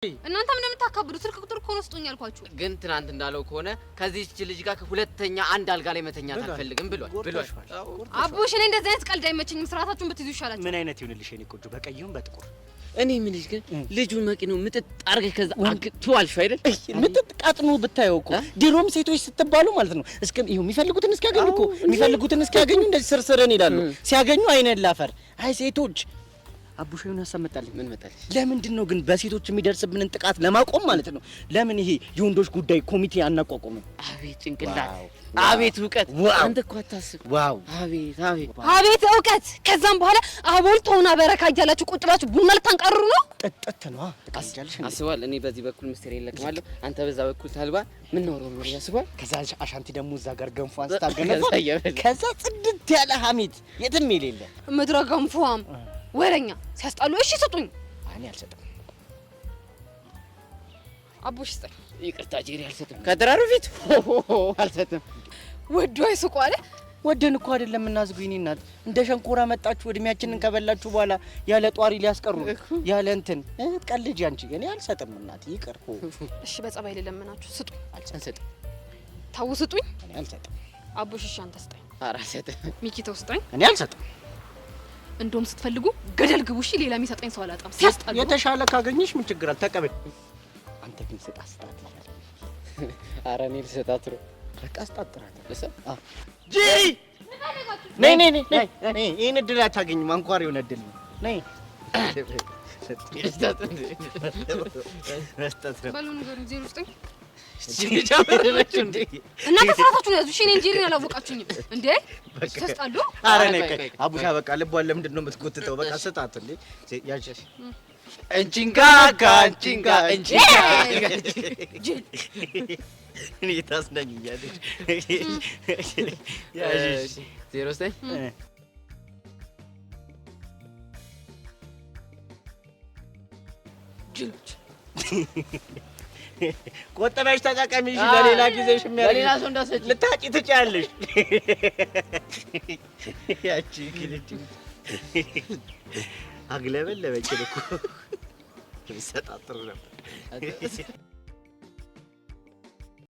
እናንተ ምን የምታካብዱ? ስልክ ቁጥር እኮ ነው ስጡኝ ያልኳችሁ። ግን ትናንት እንዳለው ከሆነ ከዚህች ልጅ ጋር ሁለተኛ አንድ አልጋ ላይ መተኛት አልፈልግም ብሏል። አቡሽ እኔ እንደዚህ አይነት ቀልድ አይመቸኝም። ስርዓታችሁን ብትይዙ ይሻላል። ምን አይነት ይሁንልሽ የኔ ቆንጆ? በቀይም በጥቁር እኔ ምን ልጅ ግን ልጁን መኪናው ምጥጥ አርገህ ከዛ አግቱ አልሽ አይደል? ምጥጥ ቃጥኑ ብታየው እኮ ድሮም ሴቶች ስትባሉ ማለት ነው እስከ ይሄው የሚፈልጉትን እስኪያገኙ እኮ የሚፈልጉትን እስኪያገኙ እንደዚህ ስርስርን ይላሉ። ሲያገኙ አይነን ላፈር። አይ ሴቶች አቡሽዩን አሰመጣልኝ። ምን መጣልሽ? ለምንድን ነው ግን በሴቶች የሚደርስብንን ጥቃት ለማቆም ማለት ነው ለምን ይሄ የወንዶች ጉዳይ ኮሚቴ አናቋቁምም? አቤት ጭንቅላት፣ አቤት እውቀት! አንተ እኮ አታስብ። ዋው! አቤት አቤት አቤት እውቀት! ከዛም በኋላ አቦልቶና በረካ እያላችሁ ቁጭ ብላችሁ ቡና ልታንቃርሩ ነው። ጥጥት ነው አስጃልሽ። አስባል። እኔ በዚህ በኩል ምስጢር ይለቅማለሁ፣ አንተ በዛ በኩል ታልባ። ምን ነው ነው ያስባል። ከዛ አሻንቲ ደግሞ እዛ ጋር ገንፎ አንስታገነፈ። ከዛ ጽድት ያለ ሐሚት የትም የሌለ ምድረ ገንፎም ወረኛ ሲያስጣሉ። እሺ ስጡኝ። እኔ አልሰጥም። አቡሽ ስጠኝ። ይቅርታ ጄሪ አልሰጥም። ከድራሩ ፊት አልሰጥም። ወዶ አይስቁ አለ። ወደን እኮ አይደለም እናዝጉኝ። እኔ እናት እንደ ሸንኮራ መጣችሁ እድሜያችንን ከበላችሁ በኋላ ያለ ጧሪ ሊያስቀሩ ያለ እንትን ቀልጅ። አንቺ እኔ አልሰጥም እናት ይቅር። እሺ በጸባይ ለለምናችሁ ስጡኝ። አልሰጥም። ታው ስጡኝ። እኔ አልሰጥም። አቡሽ እሺ አንተ ስጠኝ። ኧረ አልሰጥም። ሚኪ ተው ስጠኝ። እኔ አልሰጥም። እንደውም ስትፈልጉ ገደል ግቡ። እሺ ሌላ የሚሰጠኝ ሰው አላጣም። ሲያስጣሉ የተሻለ ካገኘሽ ምን ችግር አለ? ተቀበል። አንተ ግን ስጣት ይላል። ኧረ እኔ ልሰጣት ነው። በቃ ስጣጥራት ለሰ ጂ ነይ ነይ ነይ ነይ። ይሄን እድል አታገኝም። አንኳር የሆነ እድል ነው። ነይ በሉ ንገሩኝ። 09 ጀመረች እንዴ? እናንተ ስራታችሁን ያዙ። እሺ እኔ እንጂ ሪን አላወቃችሁኝም እንዴ? ሲያስጣሉ። ኧረ ነይ አቡሻ በቃ ልቧን ለምንድን ነው የምትጎትተው? በቃ ስጣት እንዴ ያቺ እንቺንጋ ካንቺንጋ እንቺንጋ እኔ ታስነኝኛለሽ። እሺ 09 ጅሎች ቆጠበሽ ተጠቀሚ። እሺ ለሌላ ጊዜሽ ለሌላ ሰው እንዳሰጭ ልታጪ ትጫለሽ። ያቺ ግልጥ አግለበለበች እኮ ይሰጣጥሩ ነበር።